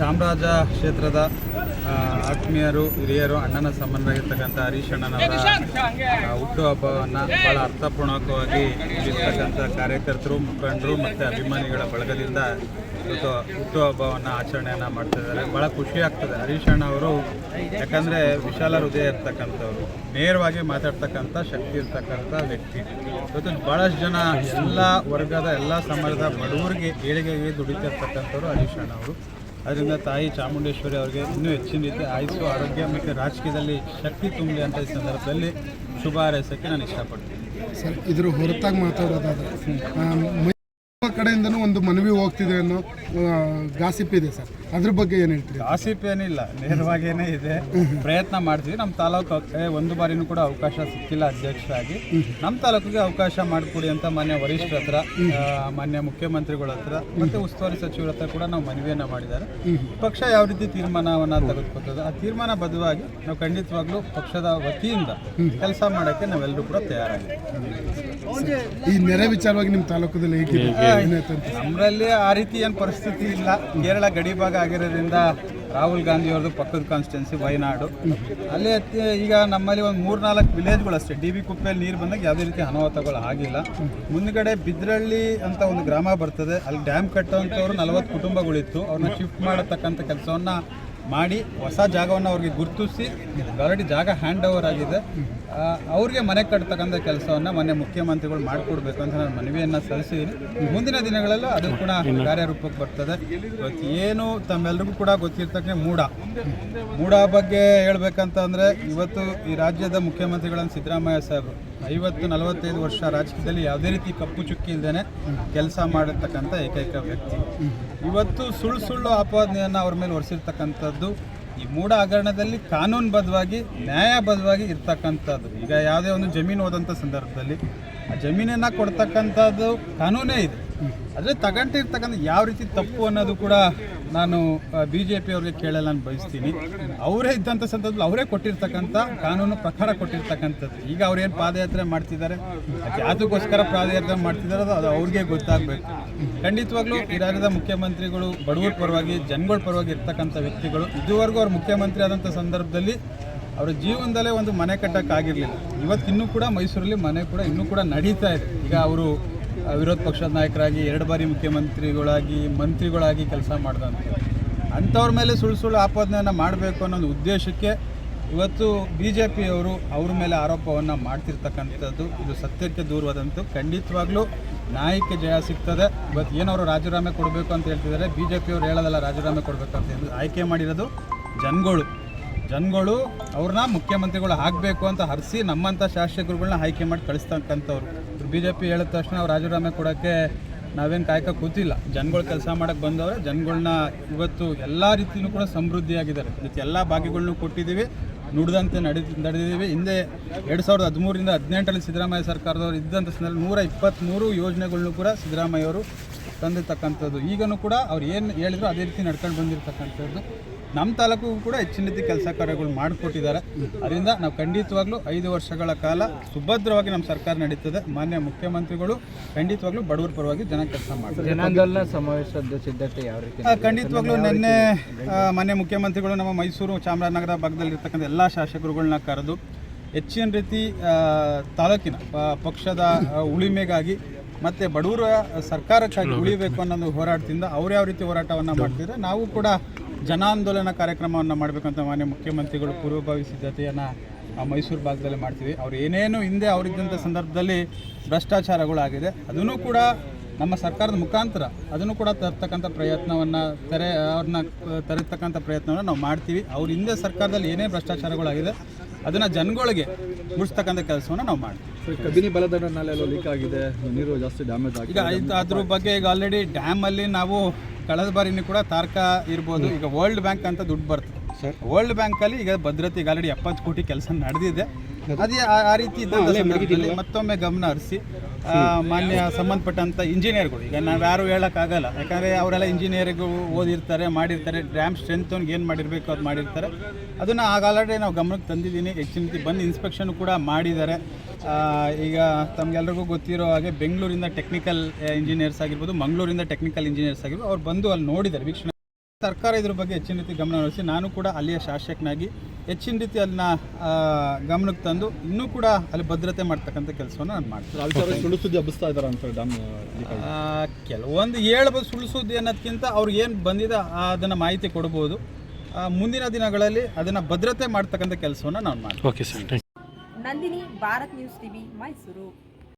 ಚಾಮರಾಜ ಕ್ಷೇತ್ರದ ಆತ್ಮೀಯರು ಹಿರಿಯರು ಅಣ್ಣನ ಸಂಬಂಧವಾಗಿರ್ತಕ್ಕಂಥ ಹರೀಶ್ ಅಣ್ಣನವರ ಹುಟ್ಟುಹಬ್ಬವನ್ನು ಭಾಳ ಅರ್ಥಪೂರ್ಣಕವಾಗಿ ಇರ್ತಕ್ಕಂಥ ಕಾರ್ಯಕರ್ತರು, ಮುಖಂಡರು ಮತ್ತು ಅಭಿಮಾನಿಗಳ ಬಳಗದಿಂದ ಇವತ್ತು ಹುಟ್ಟುಹಬ್ಬವನ್ನು ಆಚರಣೆಯನ್ನು ಮಾಡ್ತಿದ್ದಾರೆ. ಭಾಳ ಖುಷಿ ಆಗ್ತದೆ. ಹರೀಶ್ ಅಣ್ಣ ಅವರು ಯಾಕಂದರೆ ವಿಶಾಲ ಹೃದಯ ಇರ್ತಕ್ಕಂಥವ್ರು, ನೇರವಾಗಿ ಮಾತಾಡ್ತಕ್ಕಂಥ ಶಕ್ತಿ ಇರ್ತಕ್ಕಂಥ ವ್ಯಕ್ತಿ. ಇವತ್ತು ಭಾಳಷ್ಟು ಜನ ಎಲ್ಲ ವರ್ಗದ ಎಲ್ಲ ಸಮಾಜದ ಬಡವರಿಗೆ ಏಳಿಗೆಗೆ ದುಡಿತಿರ್ತಕ್ಕಂಥವ್ರು ಹರೀಶ್ ಅಣ್ಣ ಅವರು. ಅದರಿಂದ ತಾಯಿ ಚಾಮುಂಡೇಶ್ವರಿ ಅವರಿಗೆ ಇನ್ನೂ ಹೆಚ್ಚಿನ ರೀತಿ ಆಯುಸ್ಸು, ಆರೋಗ್ಯ ಮತ್ತು ರಾಜಕೀಯದಲ್ಲಿ ಶಕ್ತಿ ತುಂಬಲಿ ಅಂತ ಈ ಸಂದರ್ಭದಲ್ಲಿ ಶುಭ ಹಾರೈಸೋಕ್ಕೆ ನಾನು ಇಷ್ಟಪಡ್ತೀನಿ. ಸರ್, ಇದ್ರ ಹೊರತಾಗಿ ಮಾತಾಡೋದಾದ್ರೆ ಕಡೆಯಿಂದನೂ ಒಂದು ಮನವಿ ಹೋಗ್ತಿದೆ ಅನ್ನೋ ಗಾಸಿಪ್ ಇದೆ ಸರ್, ಅದ್ರ ಬಗ್ಗೆ ಏನು ಹೇಳ್ತೀರಿ? ಗಾಸಿಪ್ ಏನಿಲ್ಲ, ನೇರವಾಗೇನೇ ಇದೆ. ಪ್ರಯತ್ನ ಮಾಡ್ತೀವಿ. ನಮ್ಮ ತಾಲೂಕು ಒಂದು ಬಾರಿನೂ ಕೂಡ ಅವಕಾಶ ಸಿಕ್ಕಿಲ್ಲ ಅಧ್ಯಕ್ಷರಾಗಿ. ನಮ್ಮ ತಾಲೂಕಿಗೆ ಅವಕಾಶ ಮಾಡಿಕೊಡಿ ಅಂತ ಮಾನ್ಯ ವರಿಷ್ಠರ ಹತ್ರ, ಮಾನ್ಯ ಮುಖ್ಯಮಂತ್ರಿಗಳ ಹತ್ರ ಮತ್ತು ಉಸ್ತುವಾರಿ ಸಚಿವರ ಹತ್ರ ಕೂಡ ನಾವು ಮನವಿಯನ್ನು ಮಾಡಿದ್ದಾರೆ. ಪಕ್ಷ ಯಾವ ರೀತಿ ತೀರ್ಮಾನವನ್ನು ತೆಗೆದುಕೊಳ್ತದೆ ಆ ತೀರ್ಮಾನ ಬದ್ಧವಾಗಿ ನಾವು ಖಂಡಿತವಾಗ್ಲೂ ಪಕ್ಷದ ವತಿಯಿಂದ ಕೆಲಸ ಮಾಡೋಕ್ಕೆ ನಾವೆಲ್ಲರೂ ಕೂಡ ತಯಾರಾಗಿದ್ದೀವಿ. ಈ ನೆರೆ ವಿಚಾರವಾಗಿ ನಿಮ್ಮ ತಾಲೂಕದಲ್ಲಿ ಹೇಗೆ? ನಮ್ಮಲ್ಲಿ ಆ ರೀತಿ ಏನು ಪರಿಸ್ಥಿತಿ ಇಲ್ಲ. ಕೇರಳ ಗಡಿ ಭಾಗ ಆಗಿರೋದ್ರಿಂದ ರಾಹುಲ್ ಗಾಂಧಿ ಅವ್ರದ್ದು ಪಕ್ಕದ ಕಾನ್ಸ್ಟಿಟ್ಯೂನ್ಸಿ ವಯನಾಡು, ಅಲ್ಲಿ ಈಗ ನಮ್ಮಲ್ಲಿ ಒಂದು 3-4 ವಿಲೇಜ್ಗಳು ಅಷ್ಟೇ. ಡಿ ಬಿ ಕುಪ್ಪೆಯಲ್ಲಿ ನೀರು ಬಂದಾಗ ಯಾವುದೇ ರೀತಿ ಅನಾಹುತಗಳು ಆಗಿಲ್ಲ. ಮುಂದ್ಗಡೆ ಬಿದ್ರಳ್ಳಿ ಅಂತ ಒಂದು ಗ್ರಾಮ ಬರ್ತದೆ, ಅಲ್ಲಿ ಡ್ಯಾಮ್ ಕಟ್ಟುವಂಥವ್ರು 40 ಕುಟುಂಬಗಳಿತ್ತು. ಅವ್ರನ್ನ ಶಿಫ್ಟ್ ಮಾಡತಕ್ಕಂಥ ಕೆಲಸವನ್ನು ಮಾಡಿ ಹೊಸ ಜಾಗವನ್ನು ಅವ್ರಿಗೆ ಗುರುತಿಸಿ ಆಲ್ರೆಡಿ ಜಾಗ ಹ್ಯಾಂಡ್ ಓವರ್ ಆಗಿದೆ. ಅವ್ರಿಗೆ ಮನೆ ಕಟ್ತಕ್ಕಂಥ ಕೆಲಸವನ್ನು ಮೊನ್ನೆ ಮುಖ್ಯಮಂತ್ರಿಗಳು ಮಾಡಿಕೊಡ್ಬೇಕು ಅಂತ ನಾನು ಮನವಿಯನ್ನು ಸಲ್ಲಿಸಿದ್ದೀನಿ. ಮುಂದಿನ ದಿನಗಳಲ್ಲೂ ಅದು ಕೂಡ ಕಾರ್ಯರೂಪಕ್ಕೆ ಬರ್ತದೆ. ಇವತ್ತು ಏನು ತಮ್ಮೆಲ್ಲರಿಗೂ ಕೂಡ ಗೊತ್ತಿರ್ತಕ್ಕ ಮೂಡ ಬಗ್ಗೆ ಹೇಳ್ಬೇಕಂತಂದರೆ, ಇವತ್ತು ಈ ರಾಜ್ಯದ ಮುಖ್ಯಮಂತ್ರಿಗಳನ್ನು ಸಿದ್ದರಾಮಯ್ಯ ಸಾಹೇಬರು 50-45 ವರ್ಷ ರಾಜಕೀಯದಲ್ಲಿ ಯಾವುದೇ ರೀತಿ ಕಪ್ಪು ಚುಕ್ಕಿ ಇಲ್ಲದೇ ಕೆಲಸ ಮಾಡಿರ್ತಕ್ಕಂಥ ಏಕೈಕ ವ್ಯಕ್ತಿ. ಇವತ್ತು ಸುಳ್ಳು ಆಪಾದನೆಯನ್ನು ಅವ್ರ ಮೇಲೆ ಹೊರಿಸಿರ್ತಕ್ಕಂಥದ್ದು ಈ ಮೂಡ ಹಗರಣದಲ್ಲಿ ಕಾನೂನುಬದ್ಧವಾಗಿ ನ್ಯಾಯಬದ್ಧವಾಗಿ ಇರ್ತಕ್ಕಂಥದ್ದು. ಈಗ ಯಾವುದೇ ಒಂದು ಜಮೀನು ಹೋದಂಥ ಸಂದರ್ಭದಲ್ಲಿ ಆ ಜಮೀನನ್ನು ಕೊಡ್ತಕ್ಕಂಥದ್ದು ಕಾನೂನೇ ಇದೆ. ಆದರೆ ತಗೊಂಡಿರ್ತಕ್ಕಂಥ ಯಾವ ರೀತಿ ತಪ್ಪು ಅನ್ನೋದು ಕೂಡ ನಾನು BJP ಅವ್ರಿಗೆ ಕೇಳಲ್ಲ ನಾನು ಬಯಸ್ತೀನಿ. ಅವರೇ ಇದ್ದಂಥ ಸಂದರ್ಭದಲ್ಲಿ ಅವರೇ ಕೊಟ್ಟಿರ್ತಕ್ಕಂಥ ಕಾನೂನು ಪ್ರಕಾರ ಕೊಟ್ಟಿರ್ತಕ್ಕಂಥದ್ದು. ಈಗ ಅವ್ರೇನು ಪಾದಯಾತ್ರೆ ಮಾಡ್ತಿದ್ದಾರೆ, ಯಾವುದಕ್ಕೋಸ್ಕರ ಪಾದಯಾತ್ರೆ ಮಾಡ್ತಿದ್ದಾರೆ ಅದು ಅವ್ರಿಗೆ ಗೊತ್ತಾಗಬೇಕು. ಖಂಡಿತವಾಗ್ಲೂ ಈ ರಾಜ್ಯದ ಮುಖ್ಯಮಂತ್ರಿಗಳು ಬಡವರ ಪರವಾಗಿ, ಜನಗಳ ಪರವಾಗಿ ಇರ್ತಕ್ಕಂಥ ವ್ಯಕ್ತಿಗಳು. ಇದುವರೆಗೂ ಅವ್ರು ಮುಖ್ಯಮಂತ್ರಿ ಆದಂಥ ಸಂದರ್ಭದಲ್ಲಿ ಅವರ ಜೀವನದಲ್ಲೇ ಒಂದು ಮನೆ ಕಟ್ಟೋಕ್ಕಾಗಿರಲಿಲ್ಲ. ಇವತ್ತಿನ್ನೂ ಕೂಡ ಮೈಸೂರಲ್ಲಿ ಮನೆ ಕೂಡ ಇನ್ನೂ ಕೂಡ ನಡೀತಾ ಇದೆ. ಈಗ ಅವರು ವಿರೋಧ ಪಕ್ಷದ ನಾಯಕರಾಗಿ 2 ಬಾರಿ ಮುಖ್ಯಮಂತ್ರಿಗಳಾಗಿ, ಮಂತ್ರಿಗಳಾಗಿ ಕೆಲಸ ಮಾಡಿದಂಥ ಅಂಥವ್ರ ಮೇಲೆ ಸುಳ್ಳು ಆಪಾದನೆಯನ್ನು ಮಾಡಬೇಕು ಅನ್ನೋ ಒಂದು ಉದ್ದೇಶಕ್ಕೆ ಇವತ್ತು BJP ಅವರು ಅವ್ರ ಮೇಲೆ ಆರೋಪವನ್ನು ಮಾಡ್ತಿರ್ತಕ್ಕಂಥದ್ದು. ಇದು ಸತ್ಯಕ್ಕೆ ದೂರವಾದಂಥ. ಖಂಡಿತವಾಗ್ಲೂ ನ್ಯಾಯಕ್ಕೆ ಜಯ ಸಿಗ್ತದೆ. ಇವತ್ತು ಏನವರು ರಾಜೀನಾಮೆ ಕೊಡಬೇಕು ಅಂತ ಹೇಳ್ತಿದ್ದಾರೆ, BJP ಅವರು ಹೇಳೋದಲ್ಲ ರಾಜೀನಾಮೆ ಕೊಡಬೇಕು ಅಂತ ಹೇಳಿ. ಆಯ್ಕೆ ಮಾಡಿರೋದು ಜನಗಳು ಅವ್ರನ್ನ ಮುಖ್ಯಮಂತ್ರಿಗಳು ಆಗಬೇಕು ಅಂತ ಹರಿಸಿ ನಮ್ಮಂಥ ಶಾಸಕರುಗಳನ್ನ ಆಯ್ಕೆ ಮಾಡಿ ಕಳಿಸ್ತಕ್ಕಂಥವ್ರು. BJP ಹೇಳಿದ ತಕ್ಷಣ ಅವ್ರು ರಾಜೀನಾಮೆ ಕೊಡೋಕ್ಕೆ ನಾವೇನು ಕಾಯ್ಕ ಕೂತಿಲ್ಲ. ಜನಗಳು ಕೆಲಸ ಮಾಡೋಕ್ಕೆ ಬಂದವ್ರೆ. ಜನಗಳನ್ನ ಇವತ್ತು ಎಲ್ಲ ರೀತಿಯೂ ಕೂಡ ಸಮೃದ್ಧಿಯಾಗಿದ್ದಾರೆ. ಇದಕ್ಕೆ ಎಲ್ಲ ಭಾಗ್ಯಗಳನ್ನೂ ಕೊಟ್ಟಿದ್ದೀವಿ, ನುಡಿದಂತೆ ನಡೆದಿದ್ದೀವಿ. ಹಿಂದೆ 2013ರಿಂದ 2018 ಸಿದ್ದರಾಮಯ್ಯ ಸರ್ಕಾರದವರು ಇದ್ದಂಥ ಸಂದರ್ಭದಲ್ಲಿ 123 ಯೋಜನೆಗಳನ್ನೂ ಕೂಡ ಸಿದ್ದರಾಮಯ್ಯ ಅವರು ತಂದಿರ್ತಕ್ಕಂಥದ್ದು. ಈಗಲೂ ಕೂಡ ಅವ್ರು ಏನು ಹೇಳಿದ್ರು ಅದೇ ರೀತಿ ನಡ್ಕೊಂಡು ಬಂದಿರತಕ್ಕಂಥದ್ದು. ನಮ್ಮ ತಾಲೂಕಿಗೂ ಕೂಡ ಹೆಚ್ಚಿನ ರೀತಿ ಕೆಲಸ ಕಾರ್ಯಗಳು ಮಾಡಿಕೊಟ್ಟಿದ್ದಾರೆ. ಅದರಿಂದ ನಾವು ಖಂಡಿತವಾಗ್ಲೂ 5 ವರ್ಷಗಳ ಕಾಲ ಸುಭದ್ರವಾಗಿ ನಮ್ಮ ಸರ್ಕಾರ ನಡೀತದೆ. ಮಾನ್ಯ ಮುಖ್ಯಮಂತ್ರಿಗಳು ಖಂಡಿತವಾಗ್ಲೂ ಬಡವರ ಪರವಾಗಿ ಜನ ಕೆಲಸ ಮಾಡ್ತಾರೆ. ಜನಾಂದೋಲನ ಸಮಾವೇಶದ ಸಿದ್ಧತೆ ಯಾವ ರೀತಿ? ಖಂಡಿತವಾಗ್ಲೂ ನಿನ್ನೆ ಮಾನ್ಯ ಮುಖ್ಯಮಂತ್ರಿಗಳು ನಮ್ಮ ಮೈಸೂರು, ಚಾಮರಾಜನಗರ ಭಾಗದಲ್ಲಿರ್ತಕ್ಕಂಥ ಎಲ್ಲ ಶಾಸಕರುಗಳನ್ನ ಕರೆದು ಹೆಚ್ಚಿನ ರೀತಿ ತಾಲೂಕಿನ ಪಕ್ಷದ ಉಳಿಮೆಗಾಗಿ ಮತ್ತು ಬಡವರ ಸರ್ಕಾರಕ್ಕಾಗಿ ಉಳಿಬೇಕು ಅನ್ನೋದು ಹೋರಾಟದಿಂದ ಅವ್ರು ಯಾವ ರೀತಿ ಹೋರಾಟವನ್ನು ಮಾಡ್ತಿದ್ರೆ ನಾವು ಕೂಡ ಜನಾಂದೋಲನ ಕಾರ್ಯಕ್ರಮವನ್ನು ಮಾಡಬೇಕಂತ ಮಾನ್ಯ ಮುಖ್ಯಮಂತ್ರಿಗಳು ಪೂರ್ವಭಾವಿ ಸಿದ್ಧತೆಯನ್ನು ಮೈಸೂರು ಭಾಗದಲ್ಲಿ ಮಾಡ್ತೀವಿ. ಅವ್ರು ಏನೇನು ಹಿಂದೆ ಅವರಿದ್ದಂಥ ಸಂದರ್ಭದಲ್ಲಿ ಭ್ರಷ್ಟಾಚಾರಗಳಾಗಿದೆ ಅದನ್ನು ಕೂಡ ನಮ್ಮ ಸರ್ಕಾರದ ಮುಖಾಂತರ ಅದನ್ನು ಕೂಡ ತರ್ತಕ್ಕಂಥ ಪ್ರಯತ್ನವನ್ನು ಅವ್ರನ್ನ ತರತಕ್ಕಂಥ ಪ್ರಯತ್ನವನ್ನು ನಾವು ಮಾಡ್ತೀವಿ. ಅವ್ರ ಹಿಂದೆ ಸರ್ಕಾರದಲ್ಲಿ ಏನೇ ಭ್ರಷ್ಟಾಚಾರಗಳಾಗಿದೆ ಅದನ್ನು ಜನಗಳಿಗೆ ಮುಗಿಸ್ತಕ್ಕಂಥ ಕೆಲಸವನ್ನು ನಾವು ಮಾಡ್ತೀವಿ. ಕಬಿನಿ ಬಲದಂಡ ನಾಲೆ ಲೀಕ್ ಆಗಿದೆ, ನೀರು ಜಾಸ್ತಿ ಡ್ಯಾಮೇಜ್ ಆಗಿದೆ. ಈಗ ಅದ್ರ ಬಗ್ಗೆ ಈಗ ಆಲ್ರೆಡಿ ಡ್ಯಾಮಲ್ಲಿ ನಾವು ಕಳೆದ ಬಾರಿನೂ ಕೂಡ ತಾರ್ಕ ಇರ್ಬೋದು. ಈಗ ವರ್ಲ್ಡ್ ಬ್ಯಾಂಕ್ ಅಂತ ದುಡ್ಡು ಬರ್ತದೆ ಸರ್. ವರ್ಲ್ಡ್ ಬ್ಯಾಂಕಲ್ಲಿ ಈಗ ಭದ್ರತೆಗೆ ಆಲ್ರೆಡಿ 70 ಕೋಟಿ ಕೆಲಸ ನಡೆದಿದೆ. ಅದೇ ಆ ರೀತಿ ಇದ್ದಂಥ ಸಂದರ್ಭದಲ್ಲಿ ಮತ್ತೊಮ್ಮೆ ಗಮನ ಹರಿಸಿ ಮಾನ್ಯ ಸಂಬಂಧಪಟ್ಟಂಥ ಇಂಜಿನಿಯರ್ಗಳು, ಈಗ ನಾವು ಯಾರು ಹೇಳೋಕ್ಕಾಗಲ್ಲ, ಯಾಕಂದರೆ ಅವರೆಲ್ಲ ಇಂಜಿನಿಯರಿಂಗು ಓದಿರ್ತಾರೆ, ಮಾಡಿರ್ತಾರೆ, ಡ್ಯಾಮ್ ಸ್ಟ್ರೆಂತವ್ನಿಗೆ ಏನು ಮಾಡಿರಬೇಕು ಅದು ಮಾಡಿರ್ತಾರೆ. ಅದನ್ನು ಆಲ್ರೆಡಿ ನಾವು ಗಮನಕ್ಕೆ ತಂದಿದ್ದೀನಿ. ಹೆಚ್ಚಿನ ರೀತಿ ಬಂದು ಇನ್ಸ್ಪೆಕ್ಷನ್ ಕೂಡ ಮಾಡಿದ್ದಾರೆ. ಈಗ ತಮಗೆಲ್ಲರಿಗೂ ಗೊತ್ತಿರೋ ಹಾಗೆ ಬೆಂಗಳೂರಿಂದ ಟೆಕ್ನಿಕಲ್ ಇಂಜಿನಿಯರ್ಸ್ ಆಗಿರ್ಬೋದು, ಮಂಗಳೂರಿಂದ ಟೆಕ್ನಿಕಲ್ ಇಂಜಿನಿಯರ್ಸ್ ಆಗಿರ್ಬೋದು, ಅವ್ರು ಬಂದು ಅಲ್ಲಿ ನೋಡಿದ್ದಾರೆ, ವೀಕ್ಷಣೆ ಸರ್ಕಾರ ಇದ್ರ ಬಗ್ಗೆ ಹೆಚ್ಚಿನ ರೀತಿ ಗಮನ ಹರಿಸಿ ನಾನು ಕೂಡ ಅಲ್ಲಿಯ ಶಾಸಕನಾಗಿ ಹೆಚ್ಚಿನ ರೀತಿ ಅದನ್ನ ಗಮನಕ್ಕೆ ತಂದು ಇನ್ನೂ ಕೂಡ ಅಲ್ಲಿ ಭದ್ರತೆ ಮಾಡ್ತಕ್ಕಂಥ ಕೆಲಸವನ್ನು ನಾನು ಮಾಡ್ತೀನಿ. ರಾಜಕಾರಣ ಸುಳ್ಳು ಸುದ್ದಿ ಹಬ್ಬಿಸ್ತಾ ಇದ್ದಾರೆ ಅಂತ ಡ್ಯಾಮ್ ಕೆಲವೊಂದು ಹೇಳ್ಬೋದು ಸುಳ್ಳು ಸುದ್ದಿ ಅನ್ನೋದಕ್ಕಿಂತ ಅವ್ರಿಗೆ ಏನು ಬಂದಿದೆ ಅದನ್ನು ಮಾಹಿತಿ ಕೊಡ್ಬೋದು. ಮುಂದಿನ ದಿನಗಳಲ್ಲಿ ಅದನ್ನು ಭದ್ರತೆ ಮಾಡ್ತಕ್ಕಂಥ ಕೆಲಸವನ್ನು ನಾನು ಮಾಡ್ತೀನಿ. Okay sir. Nandini, Bharat news TV, Mysuru.